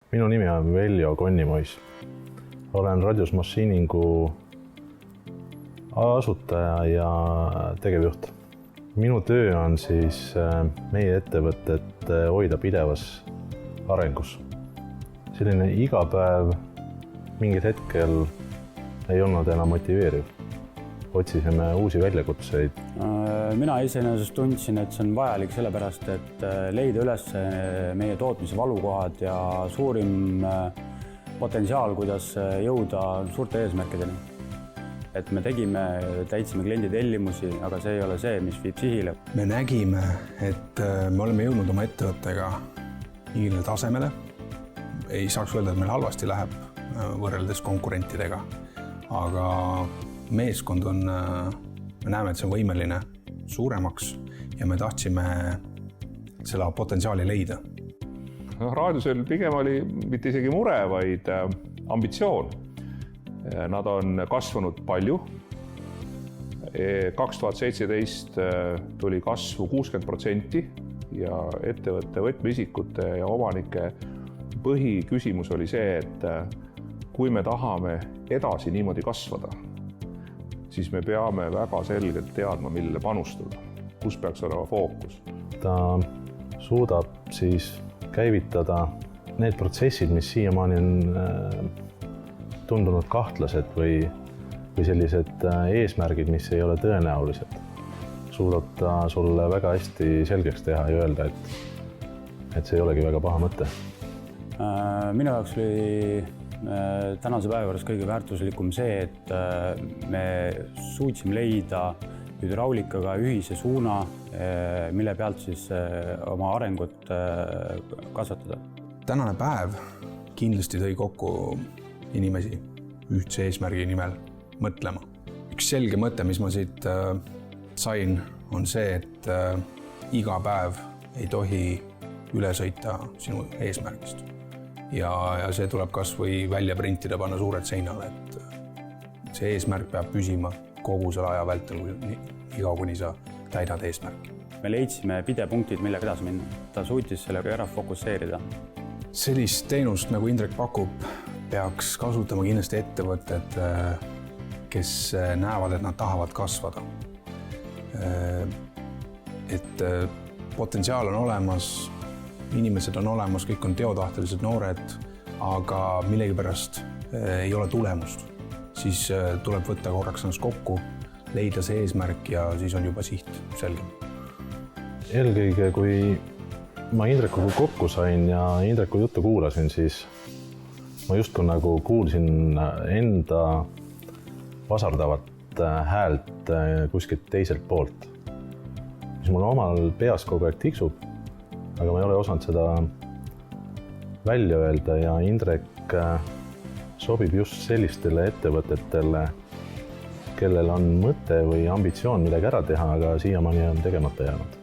Minu nimi on Veljo Konnimois. Olen Radius Machiningu asutaja ja tegevjuht. Minu töö on siis meie ettevõtet hoida pidevas arengus. Selline igapäev mingil hetkel ei olnud enam motiveeriv. Otsisime uusi väljakutseid. Mina iseenesest tundsin, et see on vajalik sellepärast, et leida üles meie tootmise valukohad ja suurim potentsiaal, kuidas jõuda suurte eesmärkideni. Et me täitsime kliendi tellimusi, aga see ei ole see, mis viib sihile. Me nägime, et me oleme jõudnud oma ettevõttega mingile tasemele. Ei saaks öelda, et meil halvasti läheb võrreldes konkurentidega, aga meeskond on, me näeme, et see on võimeline suuremaks ja me tahtsime selle potentsiaali leida. Radiusel pigem oli mitte isegi mure, vaid ambitsioon. Nad on kasvanud palju. 2017 tuli kasvu 60% ja ettevõtte võtmeisikute ja omanike põhiküsimus oli see, et kui me tahame edasi niimoodi kasvada, siis me peame väga selgelt teadma, millele panustada, kus peaks olema fookus. Ta suudab siis käivitada need protsessid, mis siiamaani on tundunud kahtlased või sellised eesmärgid, mis ei ole tõenäolised. Suudab ta sulle väga hästi selgeks teha ja öelda, et see ei olegi väga paha mõte. Minu jaoks oli tänase päeva juures kõige väärtuslikum see, et me suutsime leida hüdraulikaga ühise suuna, mille pealt siis oma arengut kasvatada. Tänane päev kindlasti tõi kokku inimesi ühtse eesmärgi nimel mõtlema. Üks selge mõte, mis ma siit sain, on see, et iga päev ei tohi üle sõita sinu eesmärgist. Ja see tuleb kas või välja printida, panna suured seinale, et see eesmärk peab püsima kogu selle aja vältel, iga kuni sa täidad eesmärki. Me leidsime pidepunktid, millega edasi minna. Ta suutis sellega ära fokusseerida. Sellist teenust, nagu Indrek pakub, peaks kasutama kindlasti ettevõtted, kes näevad, et nad tahavad kasvada. Et potentsiaal on olemas, inimesed on olemas, kõik on teotahtelised noored, aga millegipärast ei ole tulemust. Siis tuleb võtta korraks ennast kokku, leida see eesmärk ja siis on juba siht selge. Eelkõige, kui ma Indrekuga kokku sain ja Indreku juttu kuulasin, siis ma justkui nagu kuulsin enda vasardavat häält kuskilt teiselt poolt, mis mul omal peas kogu aeg tiksub, aga ma ei ole osanud seda välja öelda ja Indrek sobib just sellistele ettevõtetele, kellel on mõte või ambitsioon midagi ära teha, aga siiamaani on tegemata jäänud.